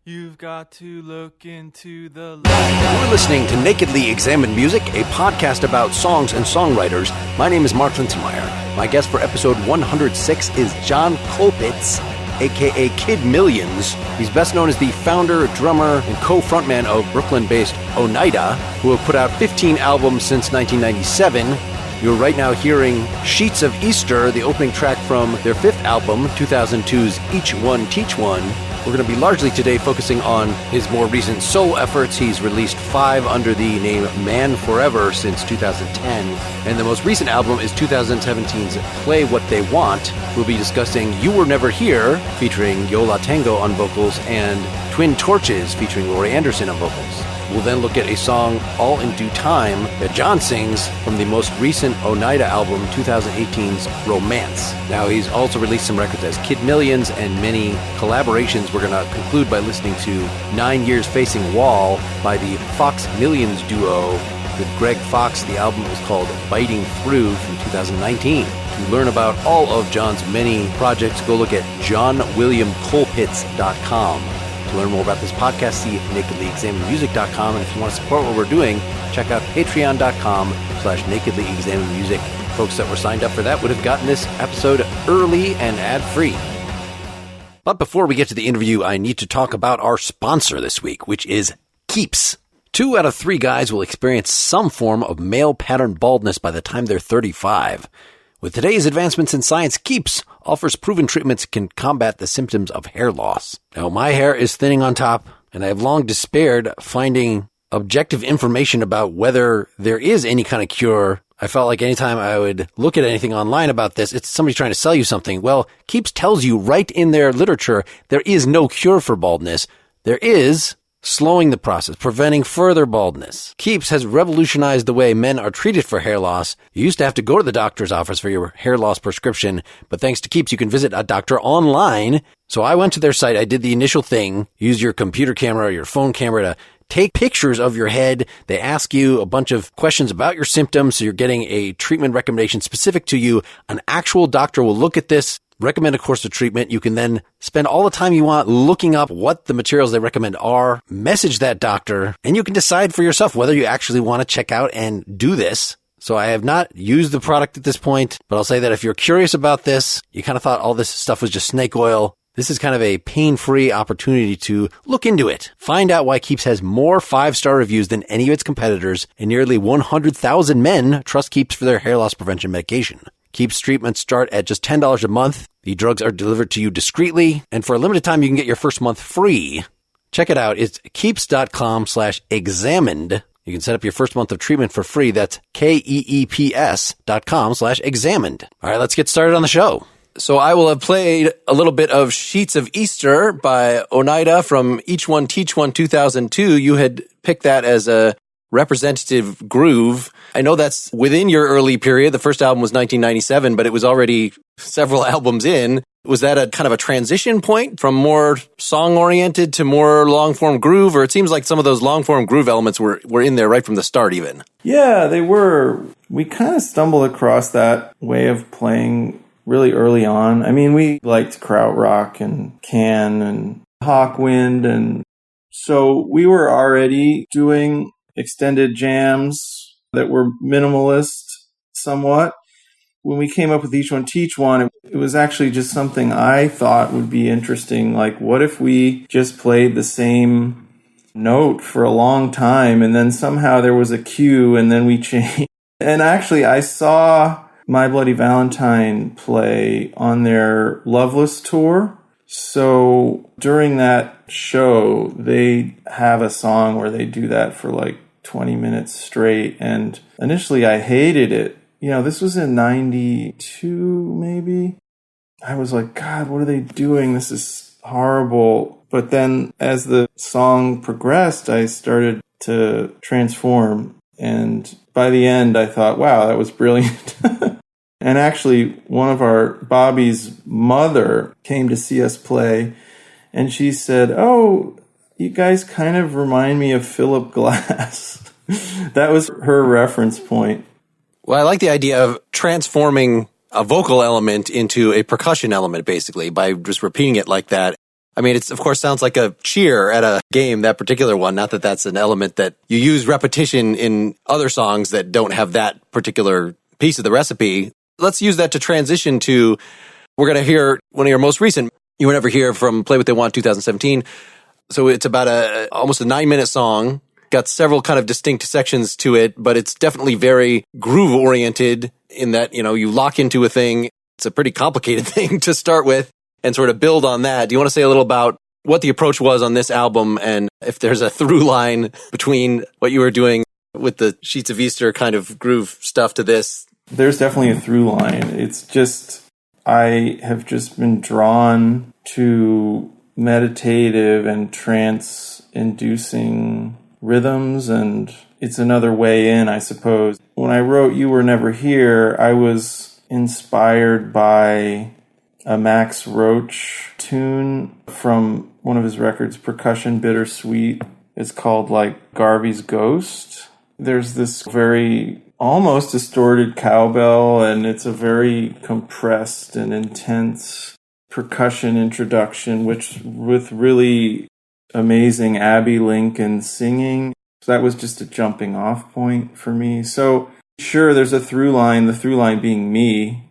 You've got to look into the light. You're listening to Nakedly Examined Music, a podcast about songs and songwriters. My name is Mark Linsenmeyer. My guest for episode 106 is John Colpitts, a.k.a. Kid Millions. He's best known as the founder, drummer, and co-frontman of Brooklyn-based Oneida, who have put out 15 albums since 1997. You're right now hearing Sheets of Easter, the opening track from their fifth album, 2002's Each One Teach One. We're going to be largely today focusing on his more recent solo efforts. He's released 5 under the name Man Forever since 2010. And the most recent album is 2017's Play What They Want. We'll be discussing You Were Never Here, featuring Yo La Tengo on vocals, and Twin Torches, featuring Laurie Anderson on vocals. We'll then look at a song, All in Due Time, that John sings from the most recent Oneida album, 2018's Romance. Now, he's also released some records as Kid Millions and many collaborations. We're going to conclude by listening to 9 Years Facing Wall by the Fox Millions duo with Greg Fox. The album is called Biting Through from 2019. To learn about all of John's many projects, go look at johnwilliamcolpitts.com. To learn more about this podcast, see nakedlyexaminedmusic.com. And if you want to support what we're doing, check out patreon.com/nakedlyexaminedmusic. Folks that were signed up for that would have gotten this episode early and ad-free. But before we get to the interview, I need to talk about our sponsor this week, which is Keeps. 2 out of 3 guys will experience some form of male pattern baldness by the time they're 35. With today's advancements in science, Keeps offers proven treatments that can combat the symptoms of hair loss. Now, my hair is thinning on top, and I have long despaired finding objective information about whether there is any kind of cure. I felt like anytime I would look at anything online about this, it's somebody trying to sell you something. Well, Keeps tells you right in their literature, there is no cure for baldness. There is slowing the process, preventing further baldness. Keeps has revolutionized the way men are treated for hair loss. You used to have to go to the doctor's office for your hair loss prescription, but thanks to Keeps, you can visit a doctor online. So I went to their site. I did the initial thing, use your computer camera or your phone camera to take pictures of your head. They ask you a bunch of questions about your symptoms, so you're getting a treatment recommendation specific to you. An actual doctor will look at this, recommend a course of treatment. You can then spend all the time you want looking up what the materials they recommend are, message that doctor, and you can decide for yourself whether you actually want to check out and do this. So I have not used the product at this point, but I'll say that if you're curious about this, you kind of thought all this stuff was just snake oil, this is kind of a pain-free opportunity to look into it. Find out why Keeps has more 5-star reviews than any of its competitors, and nearly 100,000 men trust Keeps for their hair loss prevention medication. Keeps treatments start at just $10 a month. The drugs are delivered to you discreetly, and for a limited time, you can get your first month free. Check it out. It's keeps.com/examined. You can set up your first month of treatment for free. That's KEEPS.com/examined. All right, let's get started on the show. So I will have played a little bit of Sheets of Easter by Oneida from Each One Teach One 2002. You had picked that as a representative groove. I know that's within your early period. The first album was 1997, but it was already several albums in. Was that a kind of a transition point from more song-oriented to more long-form groove? Or it seems like some of those long-form groove elements were in there right from the start even. Yeah, they were. We kind of stumbled across that way of playing really early on. I mean, we liked krautrock and Can and Hawkwind, and so we were already doing extended jams that were minimalist somewhat. When we came up with Each One Teach One, it was actually just something I thought would be interesting. Like, what if we just played the same note for a long time and then somehow there was a cue and then we changed? And actually, I saw My Bloody Valentine play on their Loveless tour. So during that show, they have a song where they do that for like 20 minutes straight. And initially I hated it. You know, this was in 92, maybe. I was like, God, what are they doing? This is horrible. But then as the song progressed, I started to transform. And by the end, I thought, wow, that was brilliant. And actually, one of Bobby's mother came to see us play. And she said, oh, you guys kind of remind me of Philip Glass. That was her reference point. Well, I like the idea of transforming a vocal element into a percussion element, basically, by just repeating it like that. I mean, it's of course sounds like a cheer at a game, that particular one. Not that that's an element that you use repetition in other songs that don't have that particular piece of the recipe. Let's use that to transition to, we're going to hear one of your most recent, You Were Never Here from Play What They Want 2017. So it's about almost a 9-minute song. Got several kind of distinct sections to it, but it's definitely very groove oriented in that, you lock into a thing. It's a pretty complicated thing to start with and sort of build on that. Do you want to say a little about what the approach was on this album and if there's a through line between what you were doing with the Sheets of Easter kind of groove stuff to this? There's definitely a through line. It's just, I have just been drawn to meditative and trance-inducing rhythms, and it's another way in, I suppose. When I wrote You Were Never Here, I was inspired by a Max Roach tune from one of his records, Percussion Bittersweet. It's called Garvey's Ghost. There's this very almost distorted cowbell, and it's a very compressed and intense percussion introduction, which with really amazing Abby Lincoln singing. So that was just a jumping off point for me. So sure, there's a through line, the through line being me.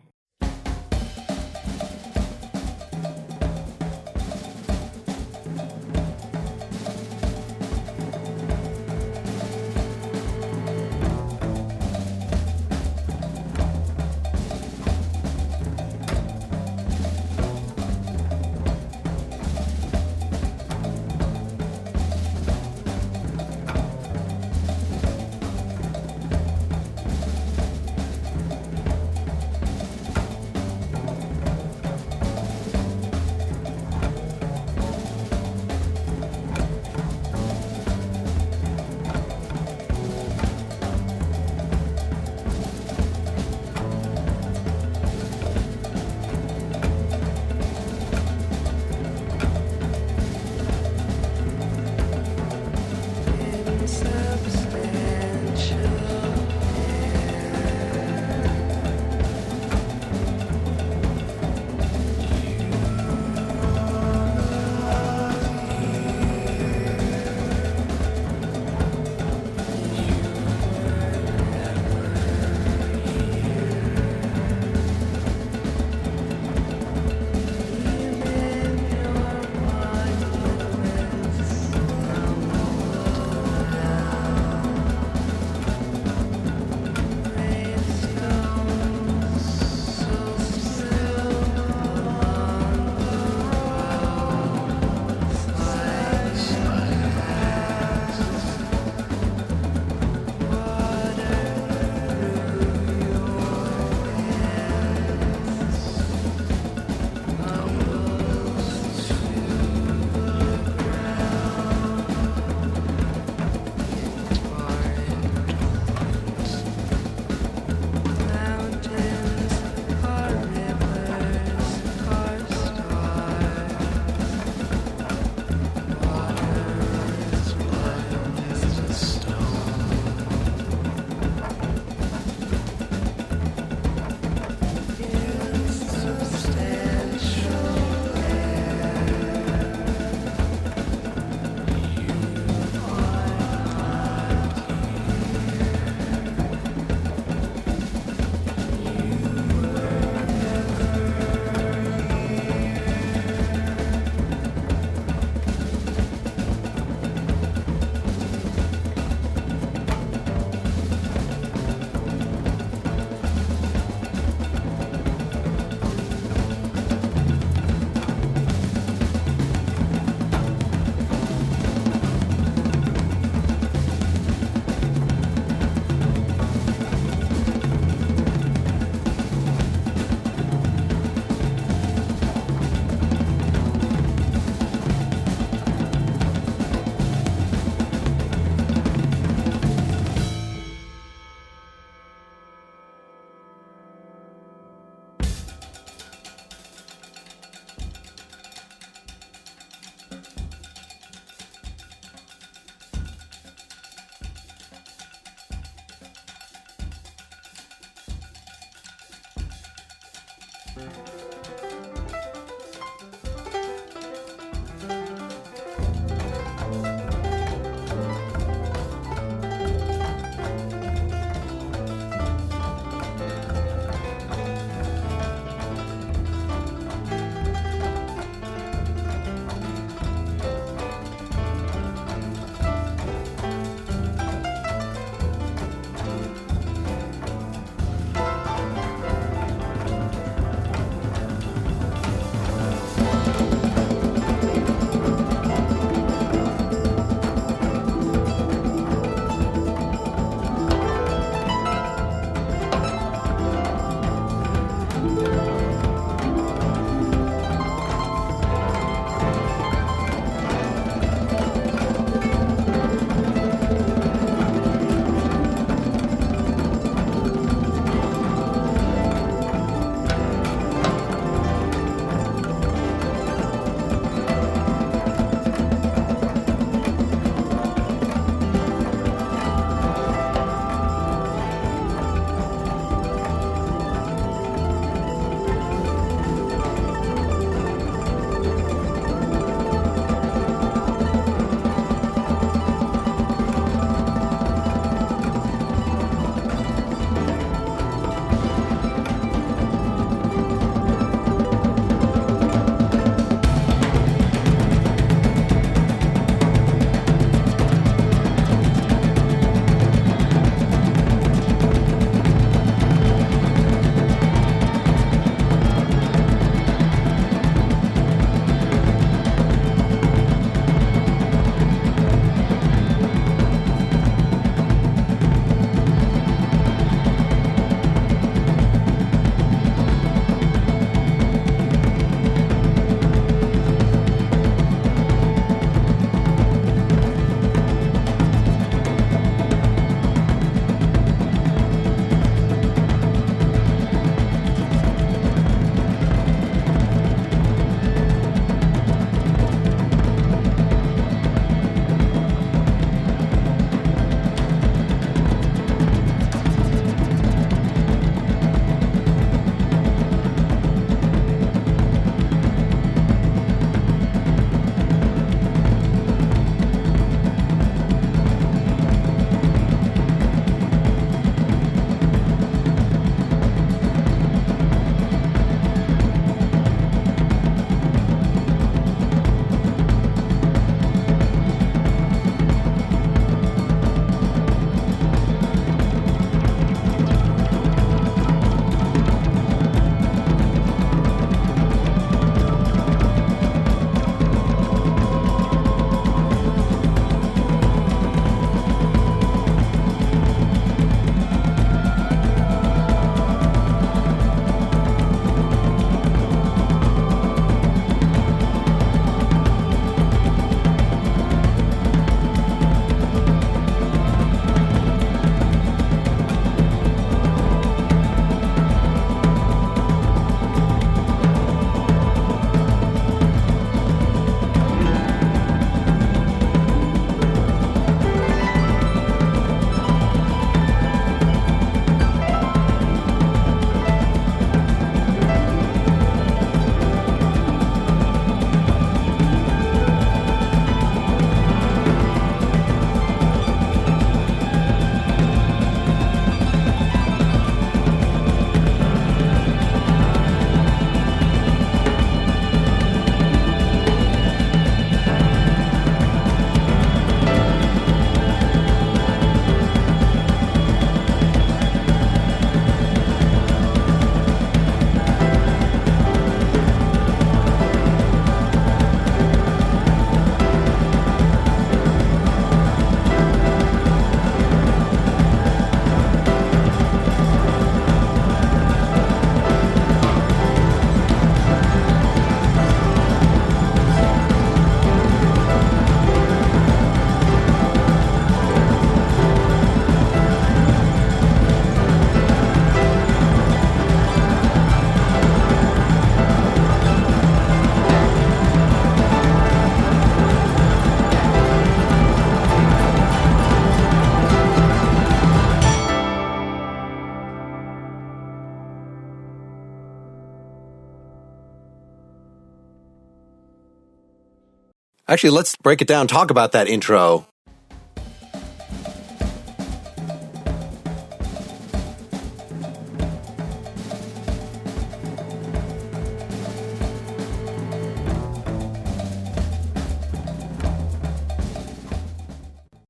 Actually, let's break it down, talk about that intro.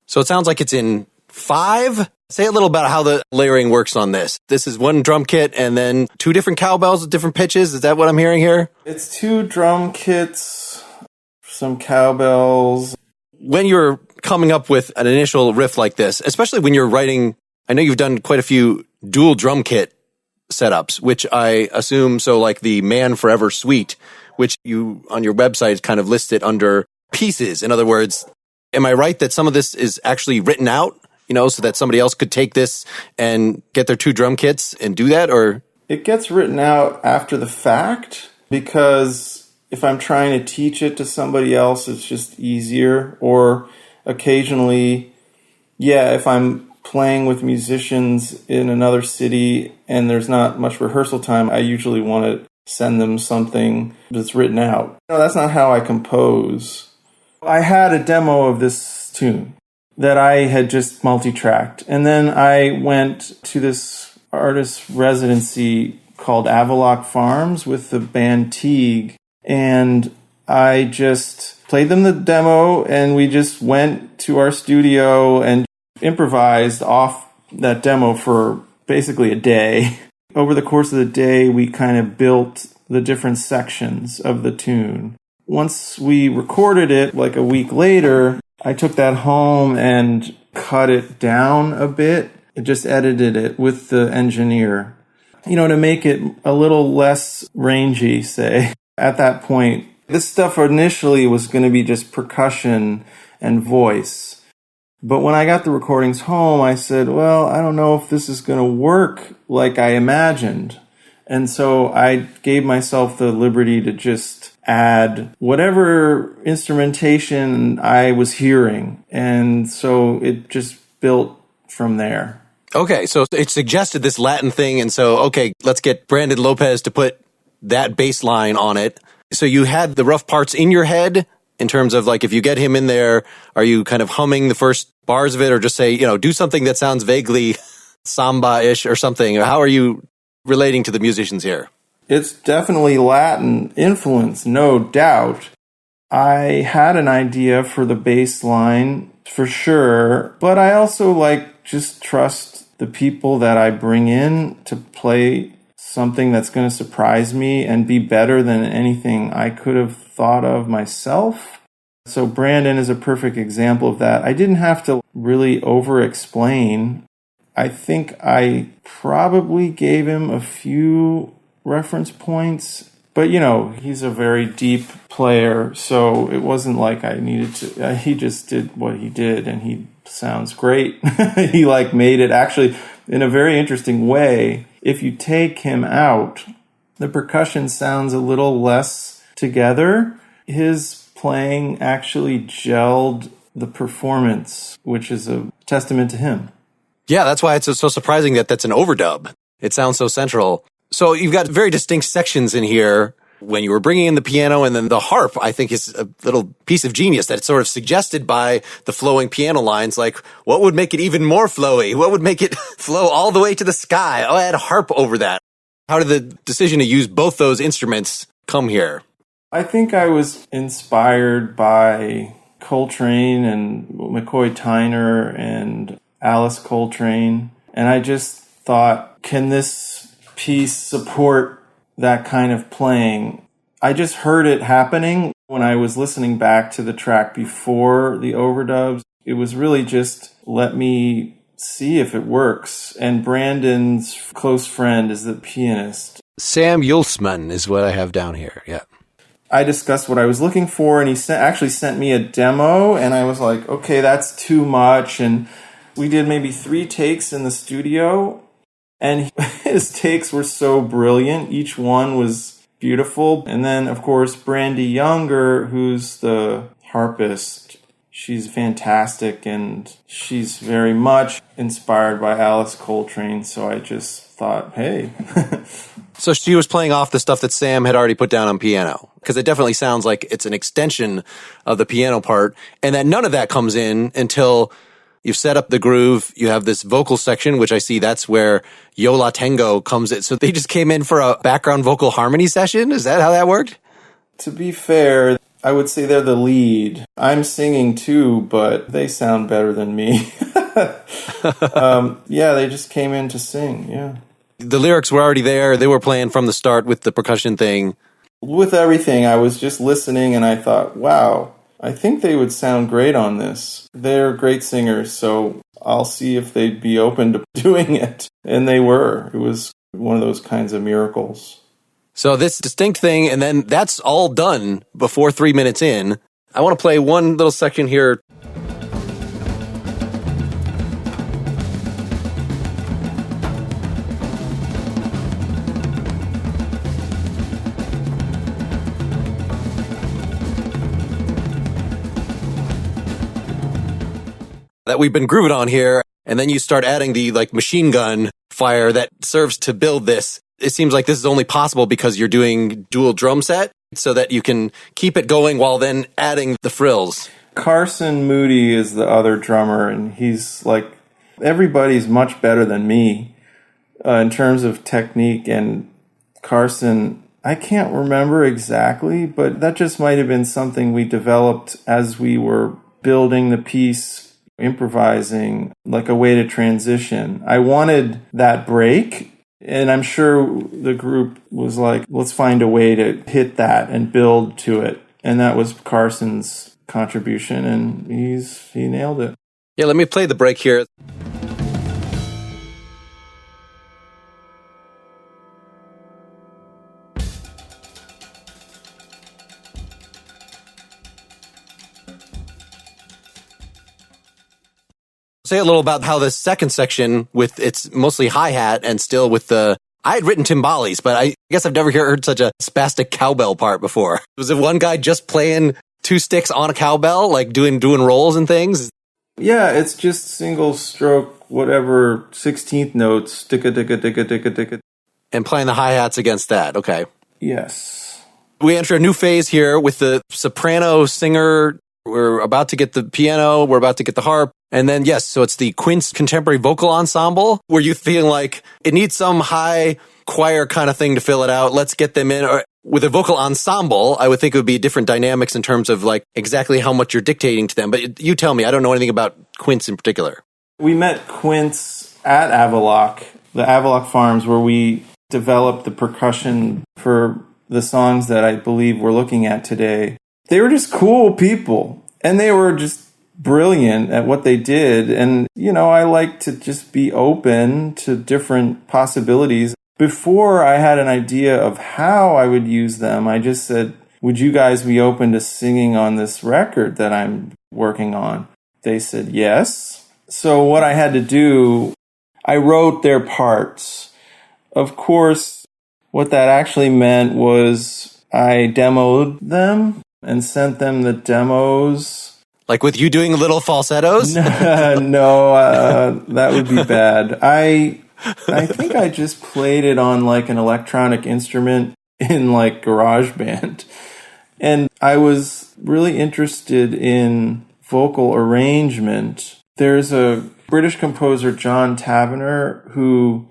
So it sounds like it's in 5. Say a little about how the layering works on this. This is one drum kit and then 2 different cowbells with different pitches. Is that what I'm hearing here? It's 2 drum kits, some cowbells. When you're coming up with an initial riff like this, especially when you're writing, I know you've done quite a few dual drum kit setups, which I assume, so like the Man Forever suite, which you on your website kind of list it under pieces. In other words, am I right that some of this is actually written out, so that somebody else could take this and get their 2 drum kits and do that? Or it gets written out after the fact, because if I'm trying to teach it to somebody else, it's just easier. Or occasionally, if I'm playing with musicians in another city and there's not much rehearsal time, I usually want to send them something that's written out. That's not how I compose. I had a demo of this tune that I had just multi-tracked. And then I went to this artist residency called Avalock Farms with the band Teague. And I just played them the demo, and we just went to our studio and improvised off that demo for basically a day. Over the course of the day, we kind of built the different sections of the tune. Once we recorded it, like a week later, I took that home and cut it down a bit. I just edited it with the engineer, to make it a little less rangy, say. At that point, this stuff initially was going to be just percussion and voice. But when I got the recordings home, I said, well, I don't know if this is going to work like I imagined. And so I gave myself the liberty to just add whatever instrumentation I was hearing. And so it just built from there. Okay, so it suggested this Latin thing, and so, okay, let's get Brandon Lopez to put that bass line on it. So you had the rough parts in your head in terms of, like, if you get him in there, are you kind of humming the first bars of it, or just say, do something that sounds vaguely samba-ish or something? How are you relating to the musicians here? It's definitely Latin influence, no doubt. I had an idea for the bass line for sure, but I also just trust the people that I bring in to play something that's going to surprise me and be better than anything I could have thought of myself. So Brandon is a perfect example of that. I didn't have to really over-explain. I think I probably gave him a few reference points, but he's a very deep player, so it wasn't like I needed to. He just did what he did, and he sounds great. He made it actually in a very interesting way. If you take him out, the percussion sounds a little less together. His playing actually gelled the performance, which is a testament to him. Yeah, that's why it's so surprising that that's an overdub. It sounds so central. So you've got very distinct sections in here. When you were bringing in the piano, and then the harp, I think, is a little piece of genius that's sort of suggested by the flowing piano lines. Like, what would make it even more flowy? What would make it flow all the way to the sky? Oh, I had a harp over that. How did the decision to use both those instruments come here? I think I was inspired by Coltrane and McCoy Tyner and Alice Coltrane. And I just thought, can this piece support that kind of playing? I just heard it happening when I was listening back to the track before the overdubs. It was really just, let me see if it works. And Brandon's close friend is the pianist. Sam Yulsman is what I have down here, yeah. I discussed what I was looking for, and he actually sent me a demo, and I was like, okay, that's too much. And we did maybe 3 takes in the studio, and his takes were so brilliant. Each one was beautiful. And then, of course, Brandy Younger, who's the harpist, she's fantastic, and she's very much inspired by Alice Coltrane. So I just thought, hey. So she was playing off the stuff that Sam had already put down on piano, because it definitely sounds like it's an extension of the piano part, and that none of that comes in until you've set up the groove. You have this vocal section, which I see that's where Yo La Tengo comes in. So they just came in for a background vocal harmony session? Is that how that worked? To be fair, I would say they're the lead. I'm singing too, but they sound better than me. Yeah, they just came in to sing, yeah. The lyrics were already there. They were playing from the start with the percussion thing. With everything, I was just listening and I thought, wow, I think they would sound great on this. They're great singers, so I'll see if they'd be open to doing it. And they were. It was one of those kinds of miracles. So this distinct thing, and then that's all done before 3 minutes in. I want to play one little section here. That we've been grooving on here, and then you start adding the machine gun fire that serves to build this. It seems like this is only possible because you're doing dual drum set so that you can keep it going while then adding the frills. Carson Moody is the other drummer, and he's everybody's much better than me in terms of technique. And Carson, I can't remember exactly, but that just might have been something we developed as we were building the piece, improvising, like a way to transition. I wanted that break, and I'm sure the group was like, let's find a way to hit that and build to it. And that was Carson's contribution, and he nailed it. Yeah, let me play the break here. Say a little about how the second section, with its mostly hi-hat and still with I had written timbales, but I guess I've never heard such a spastic cowbell part before. Was it one guy just playing two sticks on a cowbell, doing rolls and things? Yeah, it's just single stroke, whatever, 16th notes, ticka. And playing the hi-hats against that, okay. Yes. We enter a new phase here with the soprano singer. We're about to get the piano, we're about to get the harp. And then, yes, so it's the Quince Contemporary Vocal Ensemble. Were you feeling like it needs some high choir kind of thing to fill it out? Let's get them in. Or with a vocal ensemble, I would think it would be different dynamics in terms of exactly how much you're dictating to them. But you tell me, I don't know anything about Quince in particular. We met Quince at Avaloc, the Avaloc Farms, where we developed the percussion for the songs that I believe we're looking at today. They were just cool people, and they were just brilliant at what they did. And, I like to just be open to different possibilities. Before I had an idea of how I would use them, I just said, would you guys be open to singing on this record that I'm working on? They said yes. So what I had to do, I wrote their parts. Of course, what that actually meant was I demoed them and sent them the demos. Like with you doing little falsettos? No, that would be bad. I think I just played it on an electronic instrument in GarageBand. And I was really interested in vocal arrangement. There's a British composer, John Tavener, who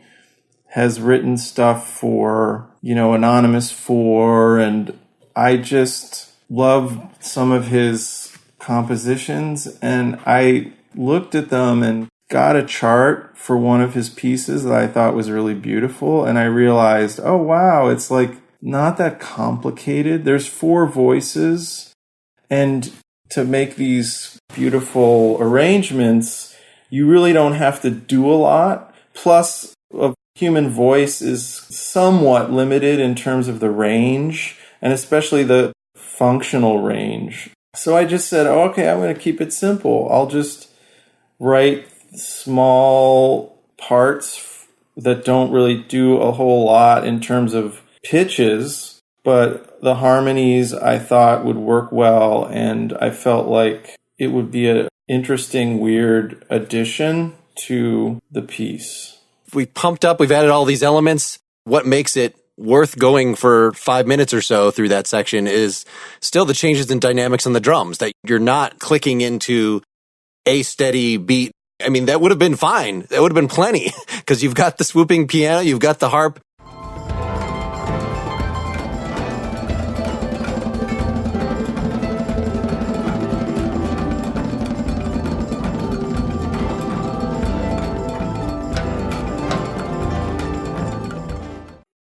has written stuff for, Anonymous 4, and I just love some of his compositions, and I looked at them and got a chart for one of his pieces that I thought was really beautiful, and I realized, oh wow, it's not that complicated. There's 4 voices, and to make these beautiful arrangements, you really don't have to do a lot. Plus, a human voice is somewhat limited in terms of the range, and especially the functional range. So I just said, okay, I'm going to keep it simple. I'll just write small parts that don't really do a whole lot in terms of pitches, but the harmonies I thought would work well, and I felt like it would be an interesting, weird addition to the piece. We pumped up, we've added all these elements. What makes it worth going for 5 minutes or so through that section is still the changes in dynamics on the drums, that you're not clicking into a steady beat. I mean, that would have been fine. That would have been plenty because you've got the swooping piano, you've got the harp.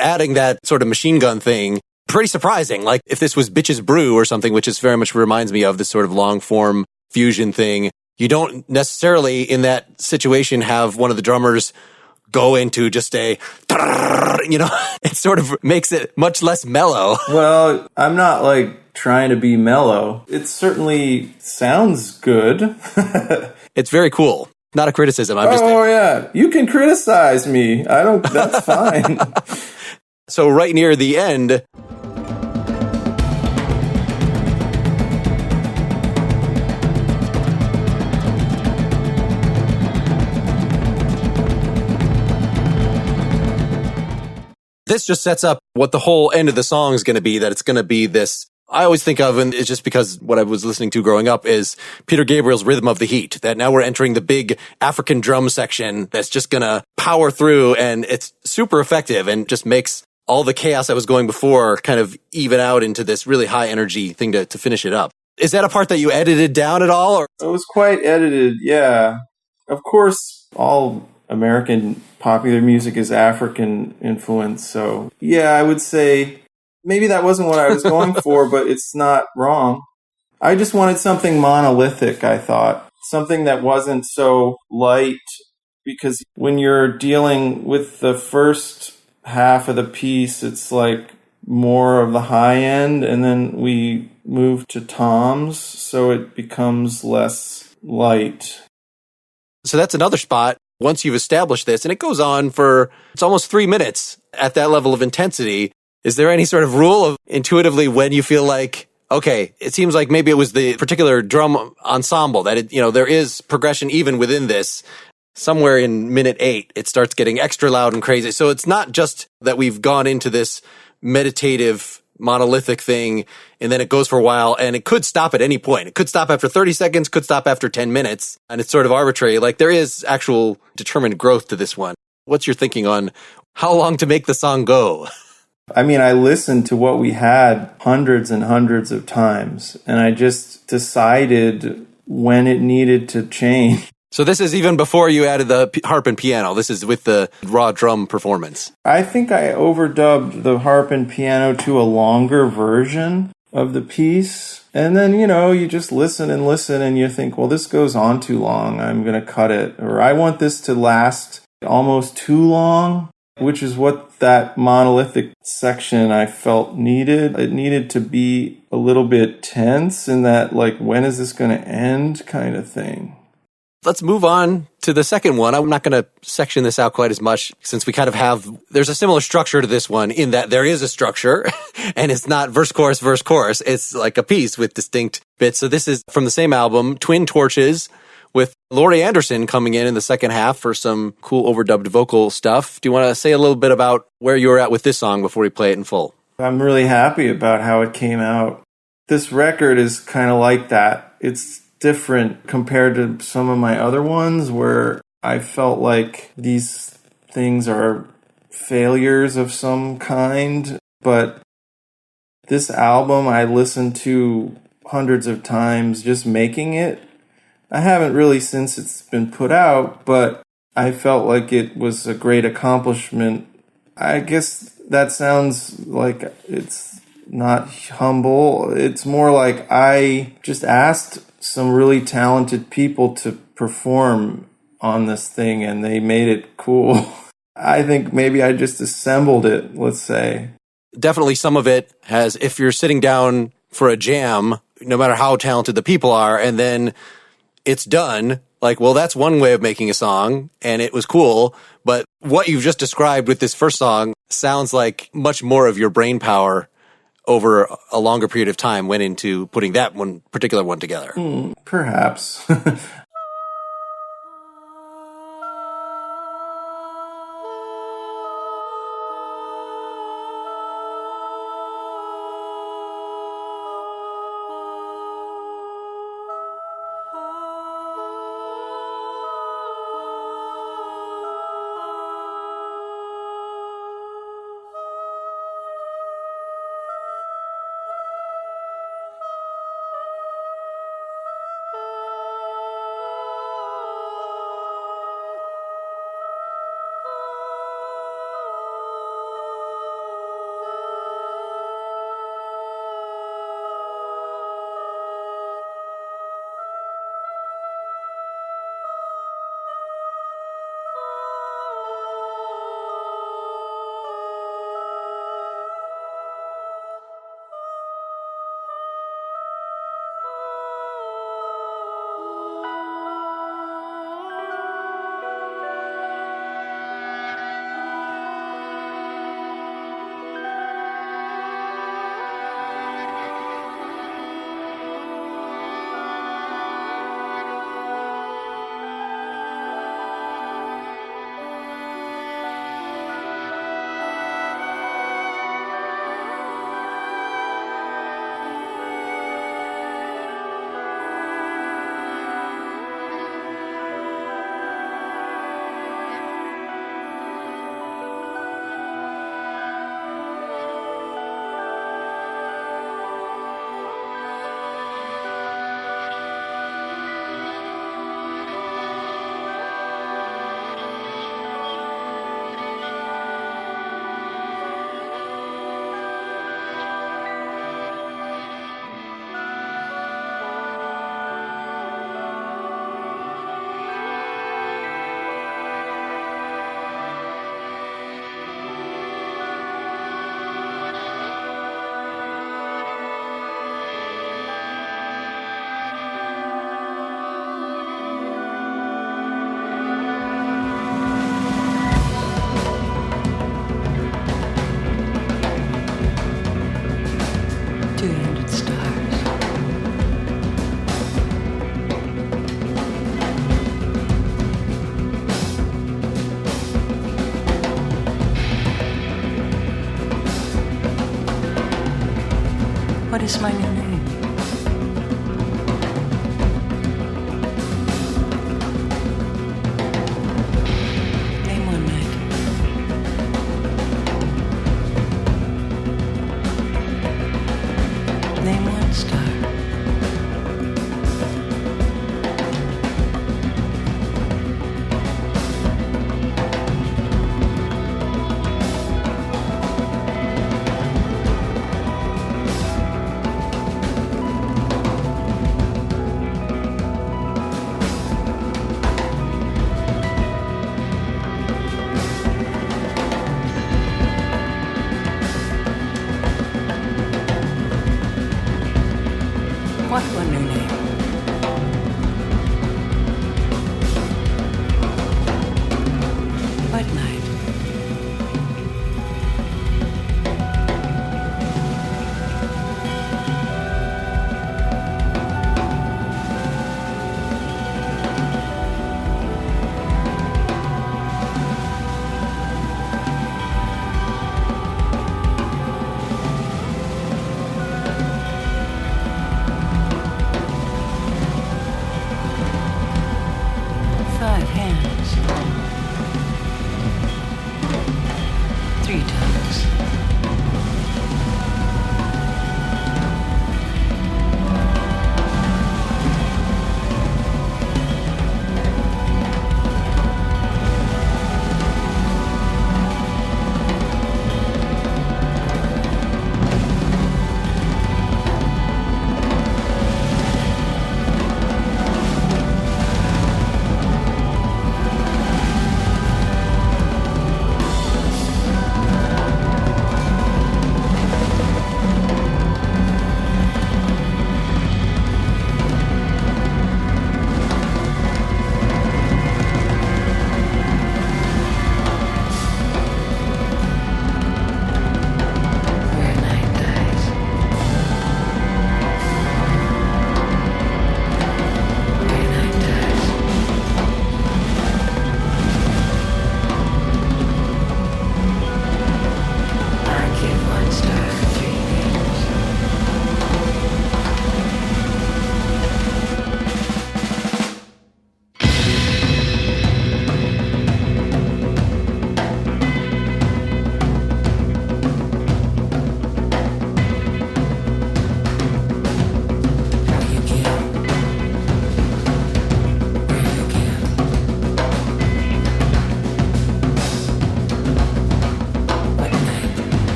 Adding that sort of machine gun thing, pretty surprising. Like if this was Bitches Brew or something, which is very much reminds me of this sort of long form fusion thing, you don't necessarily in that situation have one of the drummers go into just a, it sort of makes it much less mellow. Well, I'm not like trying to be mellow. It certainly sounds good. It's very cool. Not a criticism. Yeah. You can criticize me. That's fine. So right near the end, this just sets up what the whole end of the song is going to be, that it's going to be this. I always think of, and it's just because what I was listening to growing up is Peter Gabriel's Rhythm of the Heat, that now we're entering the big African drum section that's just going to power through, and it's super effective and just makes all the chaos that was going before kind of even out into this really high energy thing to finish it up. Is that a part that you edited down at all? Or? It was quite edited, yeah. Of course, all American popular music is African influence, so yeah, I would say maybe that wasn't what I was going for, but it's not wrong. I just wanted something monolithic, I thought. Something that wasn't so light, because when you're dealing with the first half of the piece, it's like more of the high end, and then we move to toms, so it becomes less light. So that's another spot. Once you've established this, and it goes on for, it's almost 3 minutes at that level of intensity, is there any sort of rule of intuitively when you feel like, okay, it seems like maybe it was the particular drum ensemble that it, there is progression even within this. Somewhere in minute 8, it starts getting extra loud and crazy. So it's not just that we've gone into this meditative, monolithic thing, and then it goes for a while, and it could stop at any point. It could stop after 30 seconds, could stop after 10 minutes, and it's sort of arbitrary. Like there is actual determined growth to this one. What's your thinking on how long to make the song go? I mean, I listened to what we had hundreds and hundreds of times, and I just decided when it needed to change. So this is even before you added the harp and piano. This is with the raw drum performance. I think I overdubbed the harp and piano to a longer version of the piece. And then, you just listen and you think, well, this goes on too long. I'm going to cut it. Or I want this to last almost too long, which is what that monolithic section I felt needed. It needed to be a little bit tense in that, like, when is this going to end kind of thing. Let's move on to the second one. I'm not going to section this out quite as much since we kind of have, there's a similar structure to this one in that there is a structure and it's not verse, chorus, verse, chorus. It's like a piece with distinct bits. So this is from the same album, Twin Torches, with Laurie Anderson coming in the second half for some cool overdubbed vocal stuff. Do you want to say a little bit about where you were at with this song before we play it in full? I'm really happy about how it came out. This record is kind of like that. It's different compared to some of my other ones where I felt like these things are failures of some kind. But this album I listened to hundreds of times just making it. I haven't really since it's been put out, but I felt like it was a great accomplishment. I guess that sounds like it's not humble. It's more like I just asked some really talented people to perform on this thing and they made it cool. I think maybe I just assembled it, let's say. Definitely some of it has, if you're sitting down for a jam, no matter how talented the people are, and then it's done, like, well, that's one way of making a song and it was cool. But what you've just described with this first song sounds like much more of your brain power over a longer period of time went into putting that one particular one together. Perhaps. is my new name. Name one night. Name one star.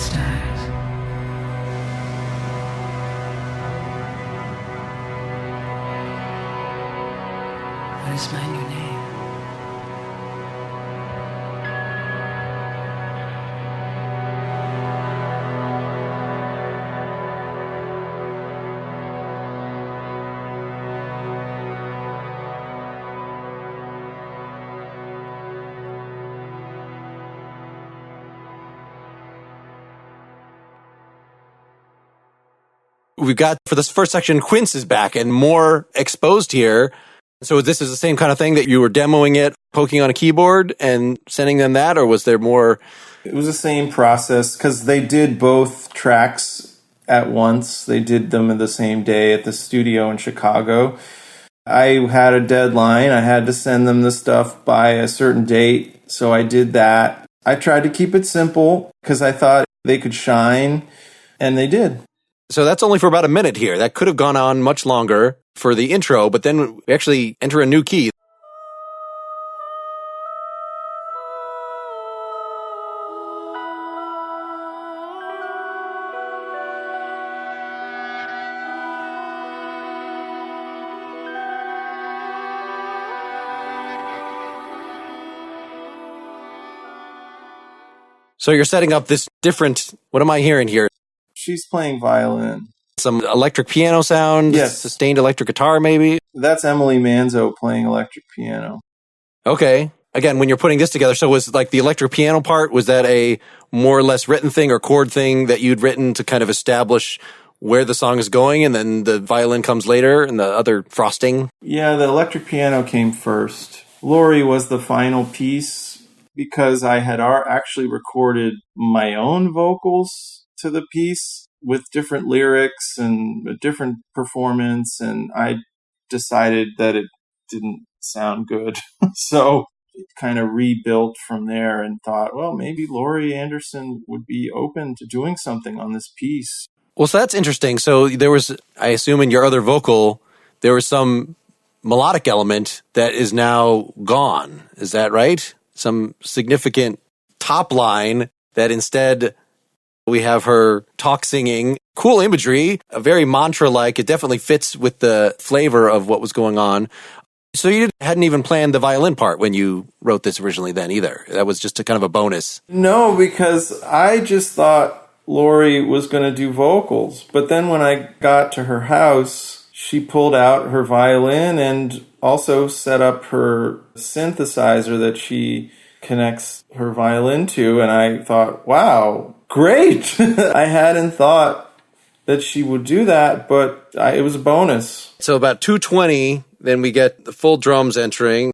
stars. What is my new name? We've got, for this first section, Quince is back and more exposed here. So this is the same kind of thing that you were demoing it, poking on a keyboard and sending them that, or was there more? It was the same process because they did both tracks at once. They did them in the same day at the studio in Chicago. I had a deadline. I had to send them the stuff by a certain date, so I did that. I tried to keep it simple because I thought they could shine, and they did. So that's only for about a minute here. That could have gone on much longer for the intro, but then we actually enter a new key. So you're setting up this different, what am I hearing here? She's playing violin. Some electric piano sound, Yes. Sustained electric guitar maybe? That's Emily Manzo playing electric piano. Okay. Again, when you're putting this together, so was like the electric piano part, was that a more or less written thing or chord thing that you'd written to kind of establish where the song is going, and then the violin comes later and the other frosting? Yeah, the electric piano came first. Laurie was the final piece because I had actually recorded my own vocals to the piece with different lyrics and a different performance, and I decided that it didn't sound good. So it kind of rebuilt from there and thought, well, maybe Laurie Anderson would be open to doing something on this piece. Well, so that's interesting. So there was, I assume in your other vocal, there was some melodic element that is now gone. Is that right? Some significant top line that instead we have her talk singing. Cool imagery, a very mantra-like. It definitely fits with the flavor of what was going on. So you hadn't even planned the violin part when you wrote this originally then either. That was just a kind of a bonus. No, because I just thought Laurie was going to do vocals. But then when I got to her house, she pulled out her violin and also set up her synthesizer that she connects her violin to. And I thought, wow, great. I hadn't thought that she would do that, but it was a bonus. So about 2:20, then we get the full drums entering.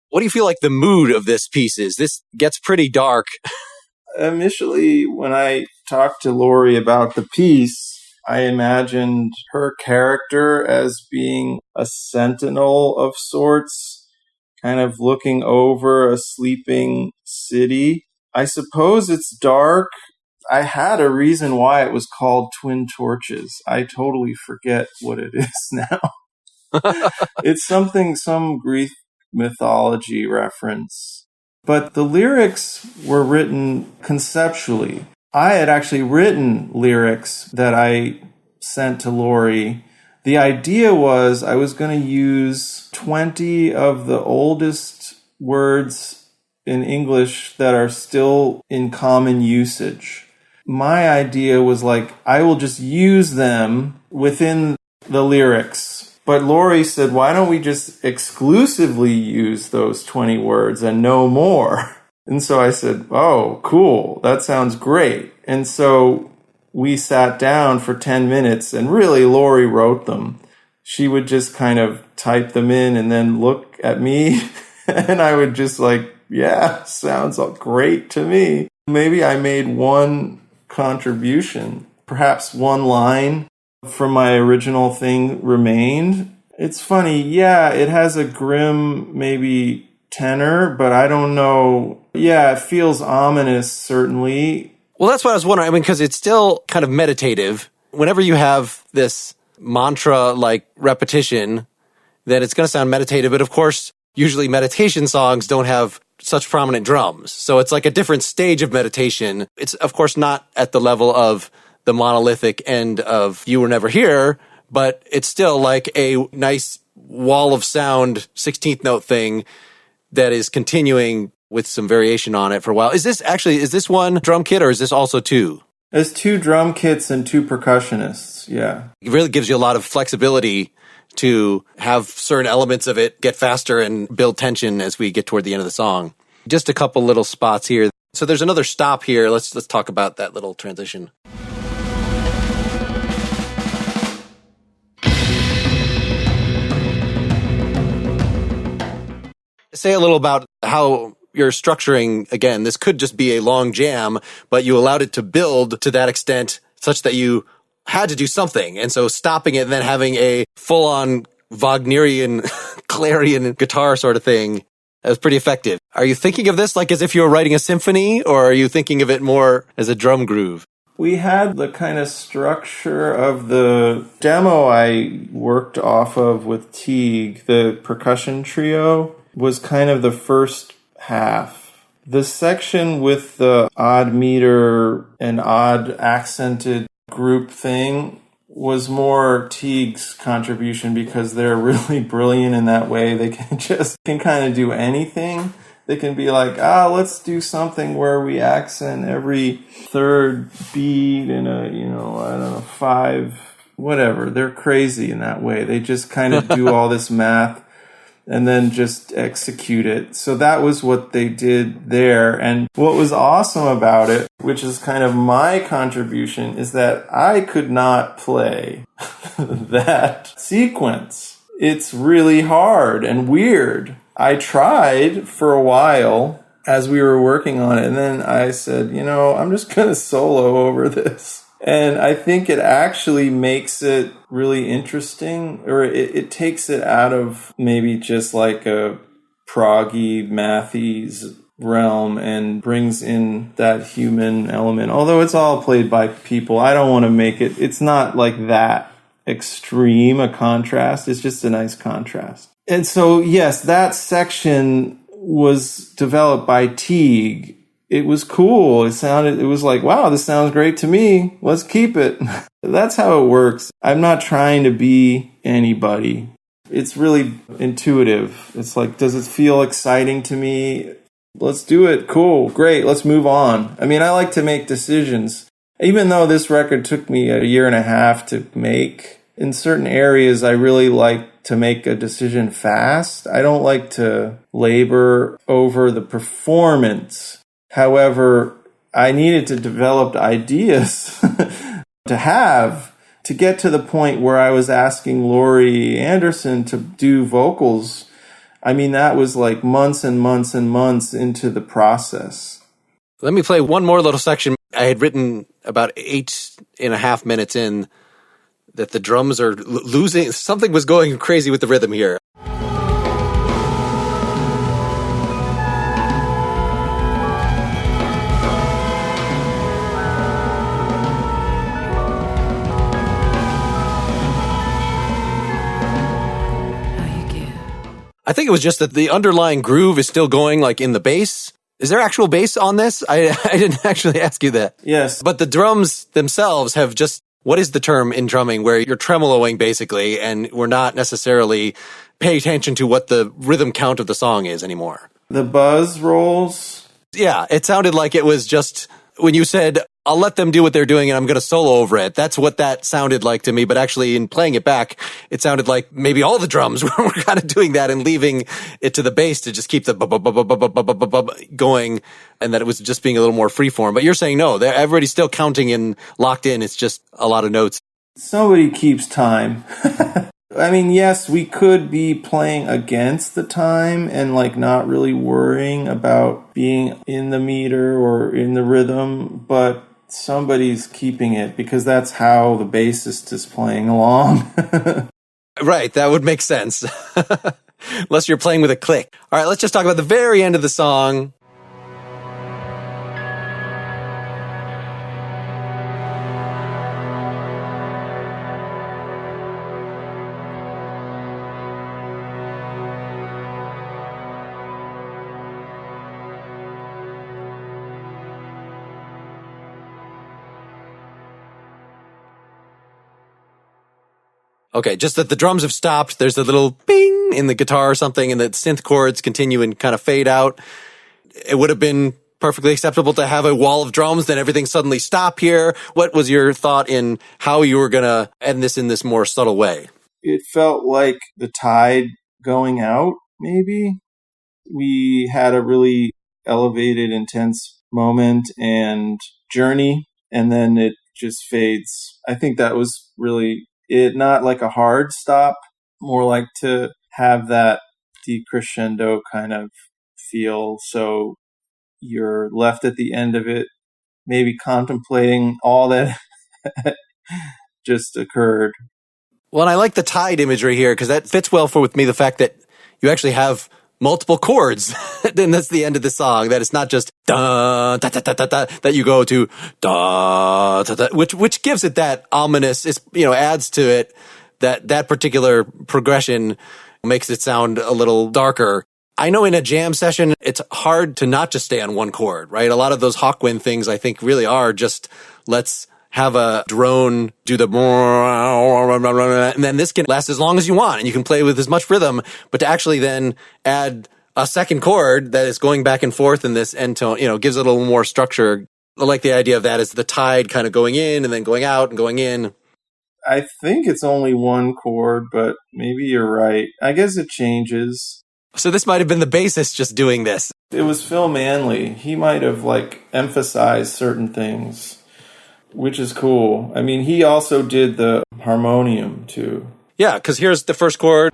What do you feel like the mood of this piece is? This gets pretty dark. Initially, when I talked to Laurie about the piece, I imagined her character as being a sentinel of sorts, kind of looking over a sleeping city. I suppose it's dark. I had a reason why it was called Twin Torches. I totally forget what it is now. It's some Greek mythology reference. But the lyrics were written conceptually. I had actually written lyrics that I sent to Laurie. The idea was I was going to use 20 of the oldest words in English that are still in common usage. My idea was like, I will just use them within the lyrics. But Laurie said, why don't we just exclusively use those 20 words and no more? And so I said, oh, cool. That sounds great. And so we sat down for 10 minutes and really Laurie wrote them. She would just kind of type them in and then look at me and I would just like, yeah, sounds great to me. Maybe I made one contribution, perhaps one line from my original thing remained. It's funny, yeah, it has a grim, maybe tenor, but I don't know. Yeah, it feels ominous, certainly. Well, that's what I was wondering. I mean, because it's still kind of meditative. Whenever you have this mantra-like repetition, then it's going to sound meditative. But of course, usually meditation songs don't have such prominent drums. So it's like a different stage of meditation. It's, of course, not at the level of the monolithic end of You Were Never Here, but it's still like a nice wall of sound 16th note thing that is continuing with some variation on it for a while. Is this one drum kit or is this also two? There's 2 drum kits and 2 percussionists, yeah. It really gives you a lot of flexibility to have certain elements of it get faster and build tension as we get toward the end of the song. Just a couple little spots here. So there's another stop here. Let's talk about that little transition. Say a little about how you're structuring, again, this could just be a long jam, but you allowed it to build to that extent such that you had to do something. And so stopping it and then having a full-on Wagnerian clarion guitar sort of thing, that was pretty effective. Are you thinking of this like as if you were writing a symphony, or are you thinking of it more as a drum groove? We had the kind of structure of the demo I worked off of with Teague, the percussion trio, was kind of the first half. The section with the odd meter and odd accented group thing was more Teague's contribution because they're really brilliant in that way. They can kind of do anything. They can be like, let's do something where we accent every third beat in a, I don't know, 5, whatever. They're crazy in that way. They just kind of do all this math and then just execute it. So that was what they did there. And what was awesome about it, which is kind of my contribution, is that I could not play that sequence. It's really hard and weird. I tried for a while as we were working on it, and then I said, I'm just going to solo over this. And I think it actually makes it really interesting, or it takes it out of maybe just like a proggy, mathy realm and brings in that human element. Although it's all played by people, I don't want to make it's not like that extreme a contrast. It's just a nice contrast. And so, yes, that section was developed by Teague. It was cool. It was like, wow, this sounds great to me. Let's keep it. That's how it works. I'm not trying to be anybody. It's really intuitive. It's like, does it feel exciting to me? Let's do it. Cool. Great. Let's move on. I mean, I like to make decisions. Even though this record took me a year and a half to make, in certain areas, I really like to make a decision fast. I don't like to labor over the performance. However, I needed to develop ideas to get to the point where I was asking Laurie Anderson to do vocals. I mean, that was like months and months and months into the process. Let me play one more little section. I had written about 8.5 minutes in that the drums are losing. Something was going crazy with the rhythm here. I think it was just that the underlying groove is still going like in the bass. Is there actual bass on this? I didn't actually ask you that. Yes. But the drums themselves have just, what is the term in drumming where you're tremoloing basically and we're not necessarily paying attention to what the rhythm count of the song is anymore? The buzz rolls? Yeah, it sounded like it was just, when you said, I'll let them do what they're doing and I'm going to solo over it. That's what that sounded like to me. But actually, in playing it back, it sounded like maybe all the drums were kind of doing that and leaving it to the bass to just keep the going, and that it was just being a little more freeform. But you're saying no, everybody's still counting and locked in. It's just a lot of notes. Somebody keeps time. I mean, yes, we could be playing against the time and like not really worrying about being in the meter or in the rhythm, but somebody's keeping it because that's how the bassist is playing along. Right, that would make sense. Unless you're playing with a click. All right, let's just talk about the very end of the song. Okay, just that the drums have stopped. There's a little bing in the guitar or something, and the synth chords continue and kind of fade out. It would have been perfectly acceptable to have a wall of drums, then everything suddenly stop here. What was your thought in how you were going to end this in this more subtle way? It felt like the tide going out, maybe. We had a really elevated, intense moment and journey, and then it just fades. I think that was really it, not like a hard stop, more like to have that decrescendo kind of feel. So you're left at the end of it, maybe contemplating all that just occurred. Well, and I like the tide imagery here because that fits well with me, the fact that you actually have multiple chords. Then that's the end of the song. That it's not just da da da da da, da that you go to da da da, which gives it that ominous. Adds to it that particular progression makes it sound a little darker. I know in a jam session, it's hard to not just stay on one chord, right? A lot of those Hawkwind things, I think, really are just let's have a drone do the and then this can last as long as you want and you can play with as much rhythm, but to actually then add a second chord that is going back and forth in this end tone, gives it a little more structure. I like the idea of that as the tide kind of going in and then going out and going in. I think it's only one chord, but maybe you're right. I guess it changes. So this might have been the bassist just doing this. It was Phil Manley. He might have emphasized certain things, which is cool. I mean, he also did the harmonium too. Yeah, because here's the first chord.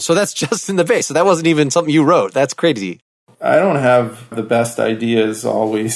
So that's just in the bass. So that wasn't even something you wrote. That's crazy. I don't have the best ideas always.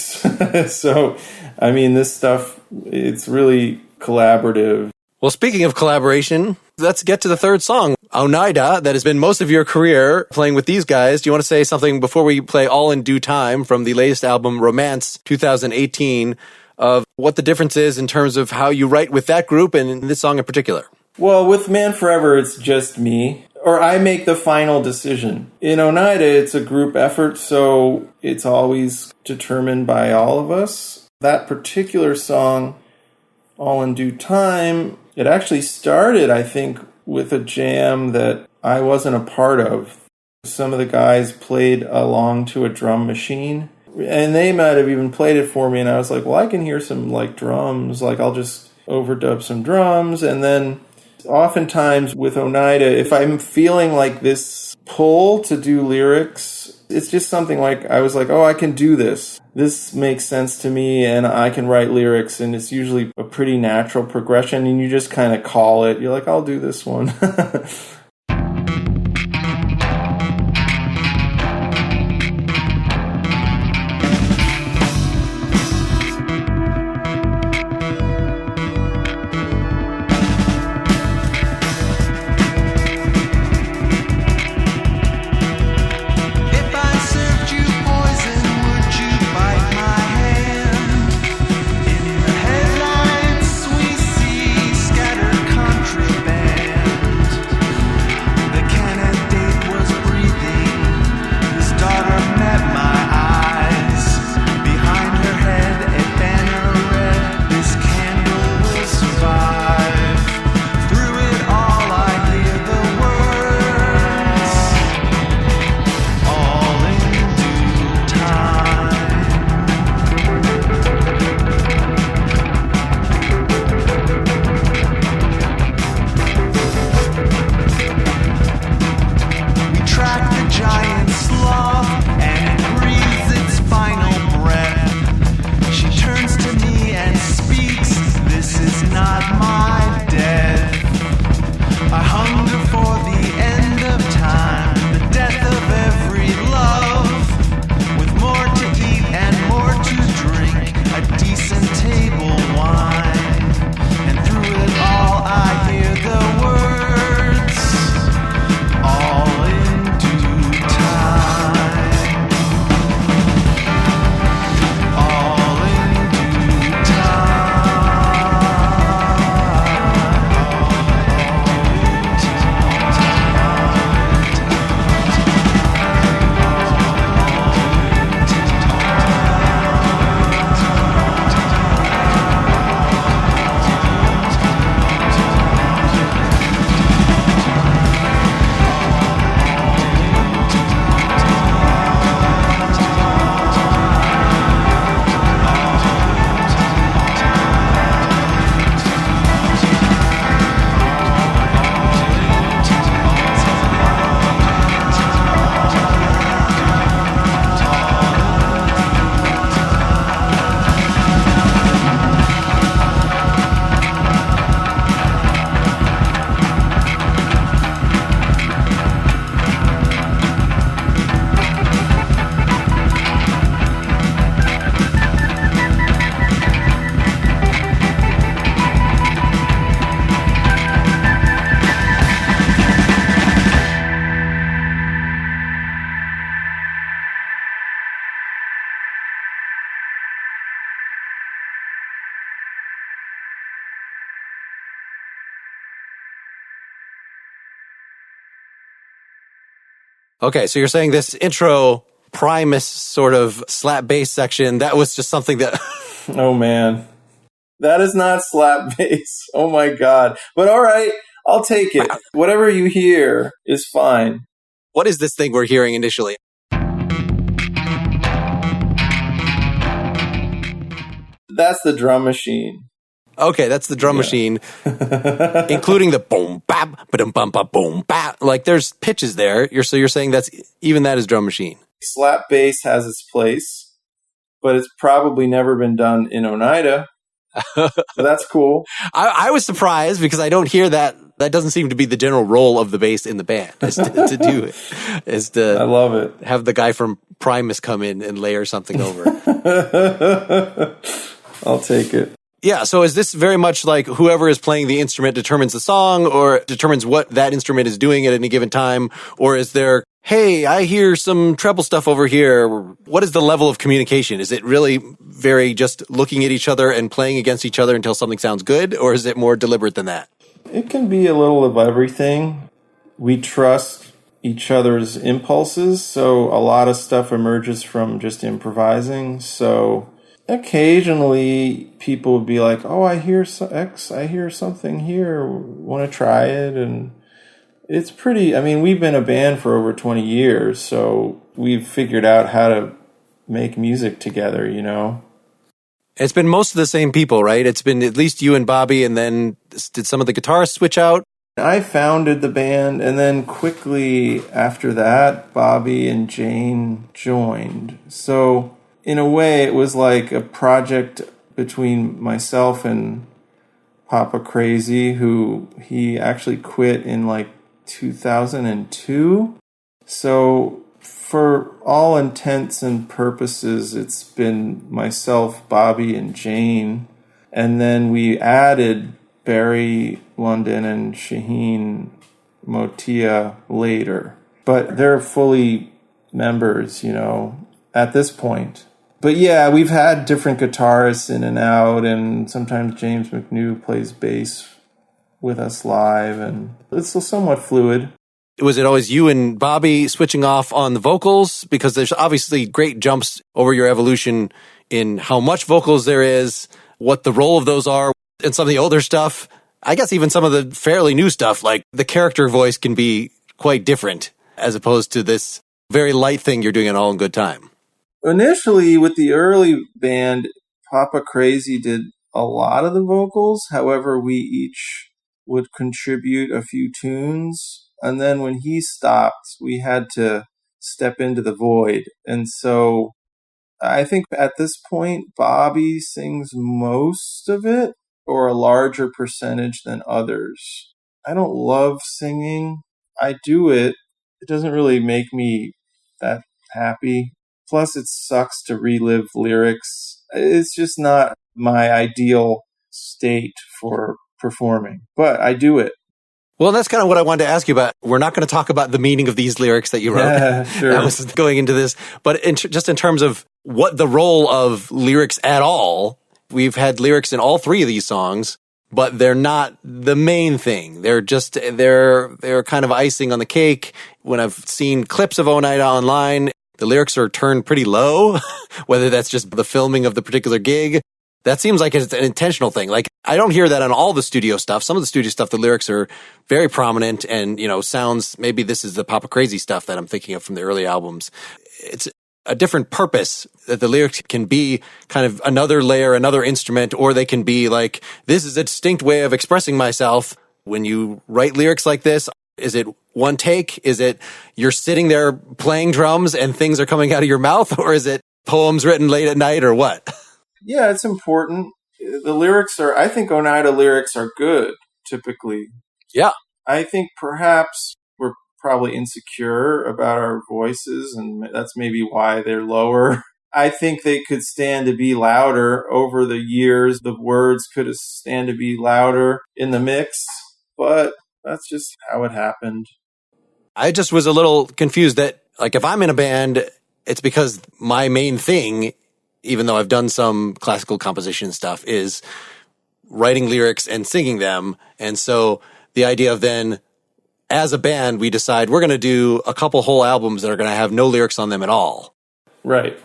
So, I mean, this stuff, it's really collaborative. Well, speaking of collaboration, let's get to the third song, Oneida, that has been most of your career playing with these guys. Do you want to say something before we play All in Due Time from the latest album, Romance 2018, of what the difference is in terms of how you write with that group and in this song in particular? Well, with Man Forever, it's just me. Or I make the final decision. In Oneida, it's a group effort, so it's always determined by all of us. That particular song, All in Due Time, it actually started, I think, with a jam that I wasn't a part of. Some of the guys played along to a drum machine, and they might have even played it for me, and I was like, well, I can hear some, drums. I'll just overdub some drums, and then oftentimes with Oneida, if I'm feeling this pull to do lyrics, it's just something I was like, oh, I can do this. This makes sense to me and I can write lyrics, and it's usually a pretty natural progression and you just kind of call it. You're like, I'll do this one. Okay, so you're saying this intro Primus sort of slap bass section, that was just something that... Oh, man. That is not slap bass. Oh, my God. But all right, I'll take it. Whatever you hear is fine. What is this thing we're hearing initially? That's the drum machine. Okay, that's the drum machine, including the boom, bap, ba-dum, bum, ba, boom, bap. Like, there's pitches there. So you're saying even that is drum machine. Slap bass has its place, but it's probably never been done in Oneida. So that's cool. I was surprised because I don't hear that. That doesn't seem to be the general role of the bass in the band, is to do it. I love it. Have the guy from Primus come in and layer something over. I'll take it. Yeah, so is this very much like whoever is playing the instrument determines the song or determines what that instrument is doing at any given time? Or is there, hey, I hear some treble stuff over here. What is the level of communication? Is it really very just looking at each other and playing against each other until something sounds good? Or is it more deliberate than that? It can be a little of everything. We trust each other's impulses, so a lot of stuff emerges from just improvising. So occasionally people would be like, oh, I hear X, I hear something here, want to try it? And it's pretty, we've been a band for over 20 years, so we've figured out how to make music together, you know? It's been most of the same people, right? It's been at least you and Bobby, and then did some of the guitarists switch out? I founded the band, and then quickly after that, Bobby and Jane joined. So in a way, it was like a project between myself and Papa Crazy, who he actually quit in like 2002. So for all intents and purposes, it's been myself, Bobby, and Jane. And then we added Barry London and Shaheen Motia later. But they're fully members, you know, at this point. But yeah, we've had different guitarists in and out, and sometimes James McNew plays bass with us live, and it's somewhat fluid. Was it always you and Bobby switching off on the vocals? Because there's obviously great jumps over your evolution in how much vocals there is, what the role of those are, and some of the older stuff. I guess even some of the fairly new stuff, like the character voice can be quite different as opposed to this very light thing you're doing at All in Good Time. Initially, with the early band, Papa Crazy did a lot of the vocals. However, we each would contribute a few tunes. And then when he stopped, we had to step into the void. And so I think at this point, Bobby sings most of it, or a larger percentage than others. I don't love singing. I do it. It doesn't really make me that happy. Plus, it sucks to relive lyrics. It's just not my ideal state for performing, but I do it. Well, that's kind of what I wanted to ask you about. We're not going to talk about the meaning of these lyrics that you wrote. Yeah, sure. That was going into this. But just in terms of what the role of lyrics at all, we've had lyrics in all three of these songs, but they're not the main thing. They're kind of icing on the cake. When I've seen clips of Oneida online, the lyrics are turned pretty low, whether that's just the filming of the particular gig. That seems like it's an intentional thing. Like, I don't hear that on all the studio stuff. Some of the studio stuff, the lyrics are very prominent and, you know, sounds, maybe this is the Papa Crazy stuff that I'm thinking of from the early albums. It's a different purpose that the lyrics can be kind of another layer, another instrument, or they can be like, this is a distinct way of expressing myself. When you write lyrics like this, is it one take? Is it you're sitting there playing drums and things are coming out of your mouth? Or is it poems written late at night or what? Yeah, it's important. The lyrics I think Oneida lyrics are good, typically. Yeah. I think perhaps we're probably insecure about our voices, and that's maybe why they're lower. I think they could stand to be louder over the years. The words could stand to be louder in the mix, but that's just how it happened. I just was a little confused that, like, if I'm in a band, it's because my main thing, even though I've done some classical composition stuff, is writing lyrics and singing them. And so the idea of then as a band, we decide we're going to do a couple whole albums that are going to have no lyrics on them at all. Right.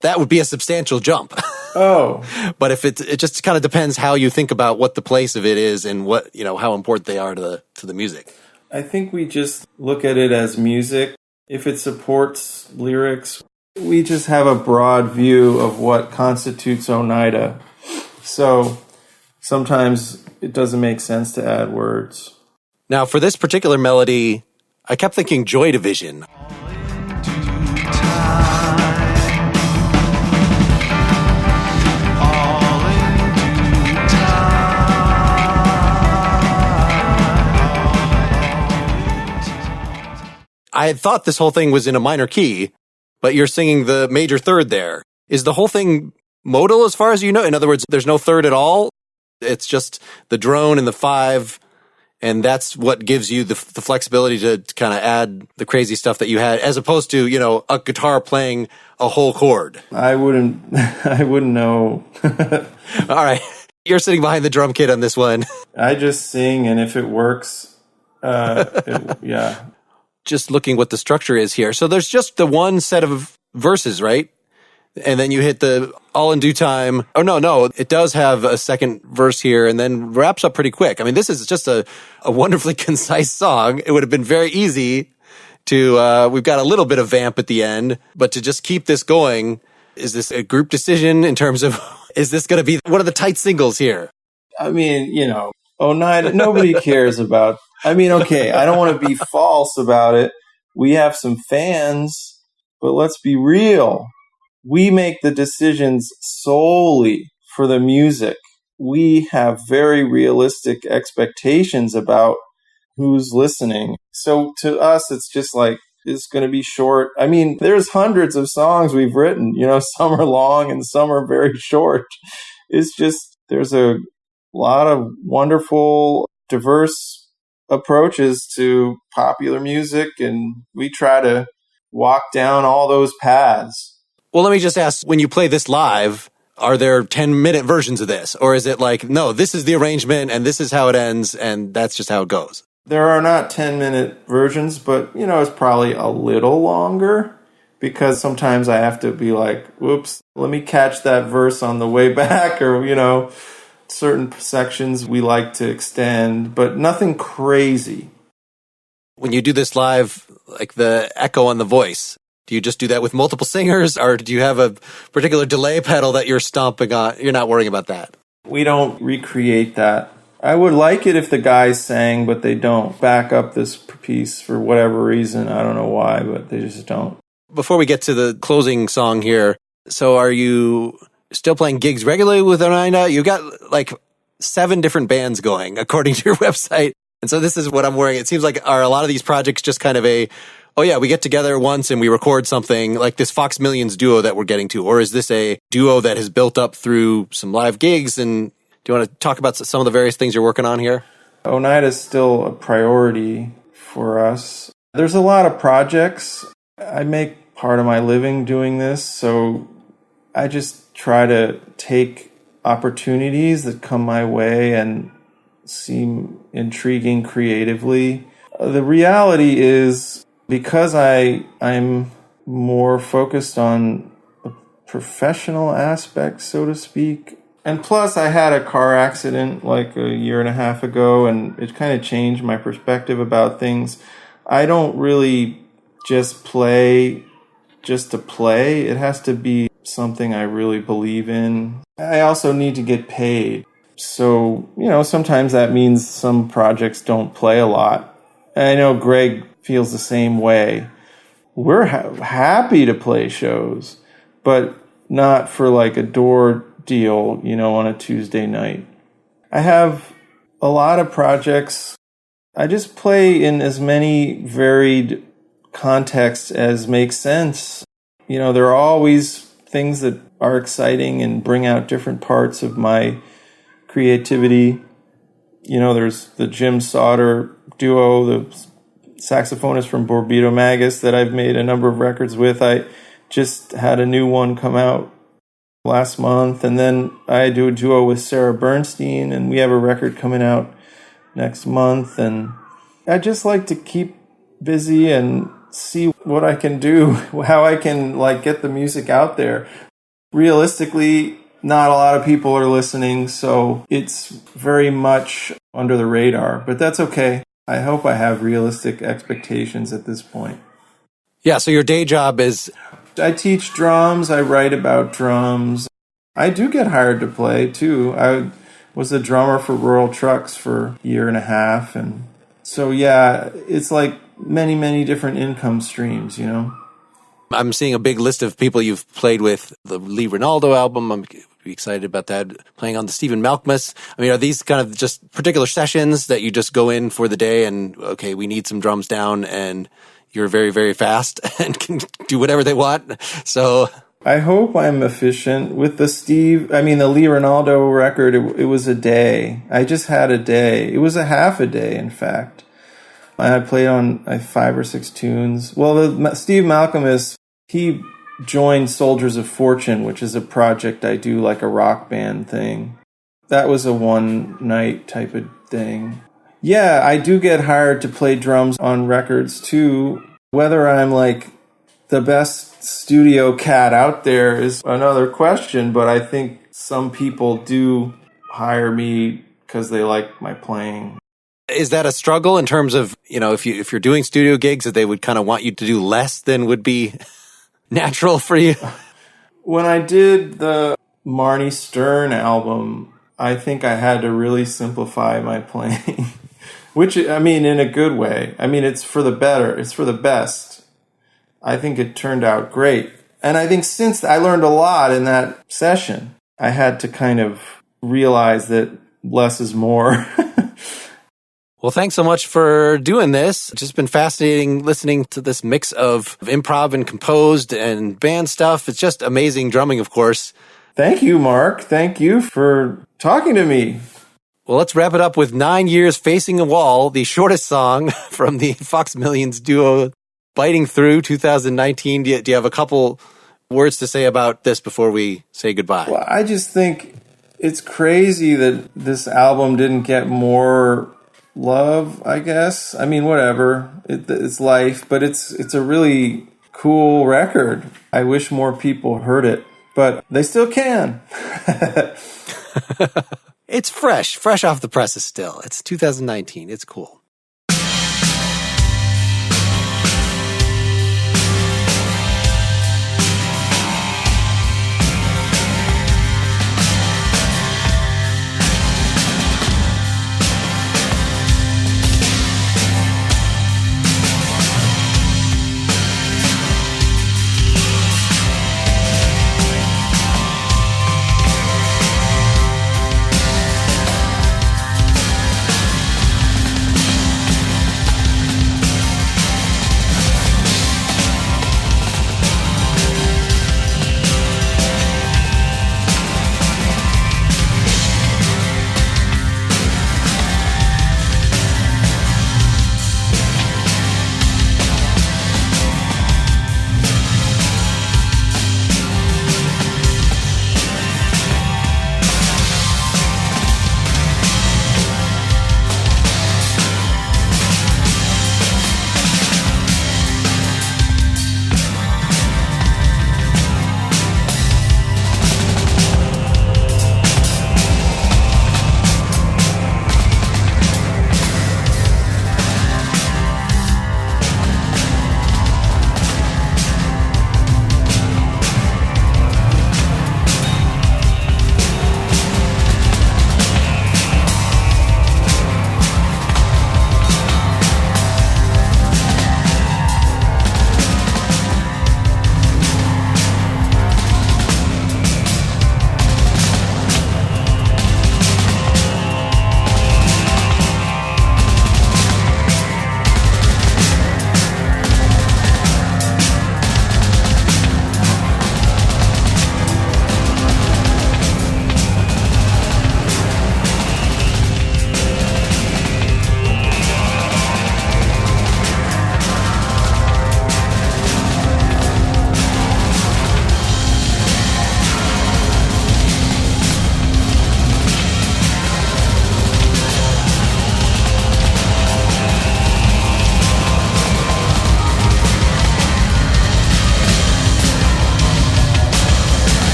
That would be a substantial jump. Oh. But if it just kind of depends how you think about what the place of it is and what, how important they are to the music. I think we just look at it as music. If it supports lyrics, we just have a broad view of what constitutes Oneida. So sometimes it doesn't make sense to add words. Now, for this particular melody, I kept thinking Joy Division. I had thought this whole thing was in a minor key, but you're singing the major third there. Is the whole thing modal as far as you know? In other words, there's no third at all? It's just the drone and the 5, and that's what gives you the flexibility to kind of add the crazy stuff that you had, as opposed to, a guitar playing a whole chord. I wouldn't know. All right. You're sitting behind the drum kit on this one. I just sing, and if it works, yeah. Just looking what the structure is here. So there's just the one set of verses, right? And then you hit the all in due time. Oh, no. It does have a second verse here and then wraps up pretty quick. I mean, this is just a wonderfully concise song. It would have been very easy to, we've got a little bit of vamp at the end, but to just keep this going, is this a group decision in terms of, is this going to be one of the tight singles here? I mean, Oneida, nobody cares about. Okay, I don't want to be false about it. We have some fans, but let's be real. We make the decisions solely for the music. We have very realistic expectations about who's listening. So to us, it's just like, it's going to be short. There's hundreds of songs we've written, some are long and some are very short. It's just, there's a lot of wonderful, diverse approaches to popular music, and we try to walk down all those paths. Well, let me just ask, when you play this live, are there 10-minute versions of this? Or is it like, no, this is the arrangement and this is how it ends and that's just how it goes? There are not 10-minute versions, but, it's probably a little longer because sometimes I have to be like, whoops, let me catch that verse on the way back, or, certain sections we like to extend, but nothing crazy. When you do this live, like the echo on the voice, do you just do that with multiple singers, or do you have a particular delay pedal that you're stomping on? You're not worrying about that. We don't recreate that. I would like it if the guys sang, but they don't back up this piece for whatever reason. I don't know why, but they just don't. Before we get to the closing song here, so are you still playing gigs regularly with Oneida? You got like 7 different bands going, according to your website. And so this is what I'm worrying. It seems like are a lot of these projects just kind of we get together once and we record something like this Fox Millions duo that we're getting to? Or is this a duo that has built up through some live gigs? And do you want to talk about some of the various things you're working on here? Oneida is still a priority for us. There's a lot of projects. I make part of my living doing this, so I just try to take opportunities that come my way and seem intriguing creatively. The reality is, because I'm more focused on the professional aspect, so to speak, and plus I had a car accident like a year and a half ago, and it kind of changed my perspective about things. I don't really just play just to play. It has to be something I really believe in. I also need to get paid. So, sometimes that means some projects don't play a lot. And I know Greg feels the same way. We're happy to play shows, but not for like a door deal, on a Tuesday night. I have a lot of projects. I just play in as many varied contexts as makes sense. There are always things that are exciting and bring out different parts of my creativity. There's the Jim Sauter duo, the saxophonist from Borbido Magus that I've made a number of records with. I just had a new one come out last month, and then I do a duo with Sarah Bernstein, and we have a record coming out next month. And I just like to keep busy and see what I can do, how I can like get the music out there. Realistically, not a lot of people are listening, so it's very much under the radar, but that's okay. I hope I have realistic expectations at this point. Yeah, so your day job is... I teach drums, I write about drums. I do get hired to play, too. I was a drummer for Rural Trucks for a year and a half, and so yeah, it's like many, many different income streams, you know? I'm seeing a big list of people you've played with. The Lee Ronaldo album, I'm excited about that. Playing on the Stephen Malkmus. I mean, are these kind of just particular sessions that you just go in for the day and, okay, we need some drums down, and you're very, very fast and can do whatever they want? So I hope I'm efficient. With the Lee Ronaldo record, it was a day. I just had a day. It was a half a day, in fact. I played on 5 or 6 tunes. Well, Steve Malkmus, he joined Soldiers of Fortune, which is a project I do, like a rock band thing. That was a one-night type of thing. Yeah, I do get hired to play drums on records, too. Whether I'm, like, the best studio cat out there is another question, but I think some people do hire me because they like my playing. is that a struggle in terms of, you know, if you're doing studio gigs, that they would kind of want you to do less than would be natural for you? When I did the Marnie Stern album, I think I had to really simplify my playing, which, I mean, in a good way. I mean, it's for the better. It's for the best. I think it turned out great. And I think since I learned a lot in that session, I had to kind of realize that less is more. Well, thanks so much for doing this. It's just been fascinating listening to this mix of improv and composed and band stuff. It's just amazing drumming, of course. Thank you, Mark. Thank you for talking to me. Well, let's wrap it up with 9 Years Facing a Wall, the shortest song from the Fox Millions duo, Biting Through, 2019. Do you have a couple words to say about this before we say goodbye? Well, I just think it's crazy that this album didn't get more love, I guess. I mean, whatever. It's life, but it's a really cool record. I wish more people heard it, but they still can. It's fresh off the presses still. It's 2019. It's cool.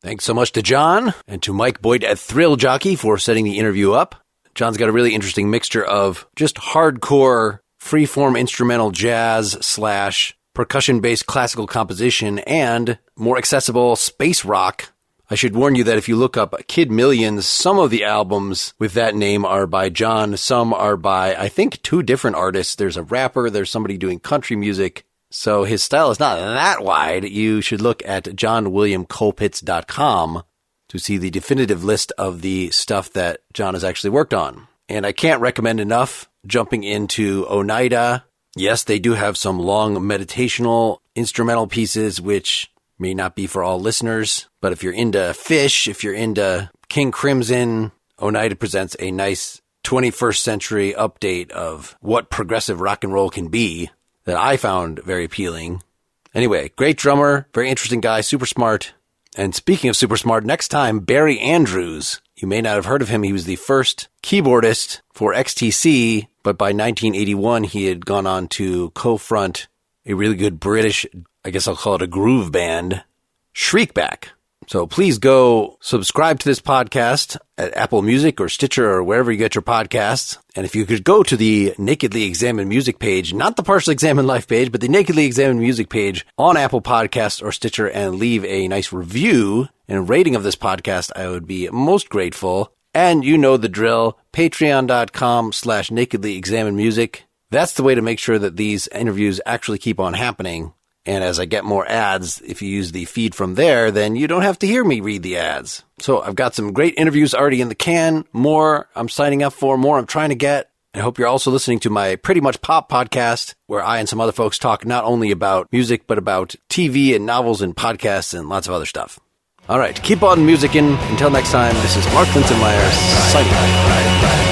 Thanks so much to John and to Mike Boyd at Thrill Jockey for setting the interview up. John's got a really interesting mixture of just hardcore, freeform instrumental jazz / percussion-based classical composition and more accessible space rock. I should warn you that if you look up Kid Millions, some of the albums with that name are by John. Some are by, I think, 2 different artists. There's a rapper, there's somebody doing country music. So his style is not that wide. You should look at johnwilliamcolpitts.com to see the definitive list of the stuff that John has actually worked on. And I can't recommend enough jumping into Oneida. Yes, they do have some long meditational instrumental pieces, which may not be for all listeners. But if you're into Fish, if you're into King Crimson, Oneida presents a nice 21st century update of what progressive rock and roll can be that I found very appealing. Anyway, great drummer, very interesting guy, super smart. And speaking of super smart, next time, Barry Andrews. You may not have heard of him. He was the first keyboardist for XTC, but by 1981, he had gone on to co-front a really good British, I guess I'll call it a groove band, Shriekback. So please go subscribe to this podcast at Apple Music or Stitcher or wherever you get your podcasts. And if you could go to the Nakedly Examined Music page, not the Partially Examined Life page, but the Nakedly Examined Music page on Apple Podcasts or Stitcher and leave a nice review and rating of this podcast, I would be most grateful. And you know the drill, patreon.com/Nakedly Examined Music. That's the way to make sure that these interviews actually keep on happening. And as I get more ads, if you use the feed from there, then you don't have to hear me read the ads. So I've got some great interviews already in the can. More I'm signing up for, more I'm trying to get. I hope you're also listening to my Pretty Much Pop podcast, where I and some other folks talk not only about music, but about TV and novels and podcasts and lots of other stuff. All right, keep on musicking. Until next time, this is Mark Linsenmeyer signing off.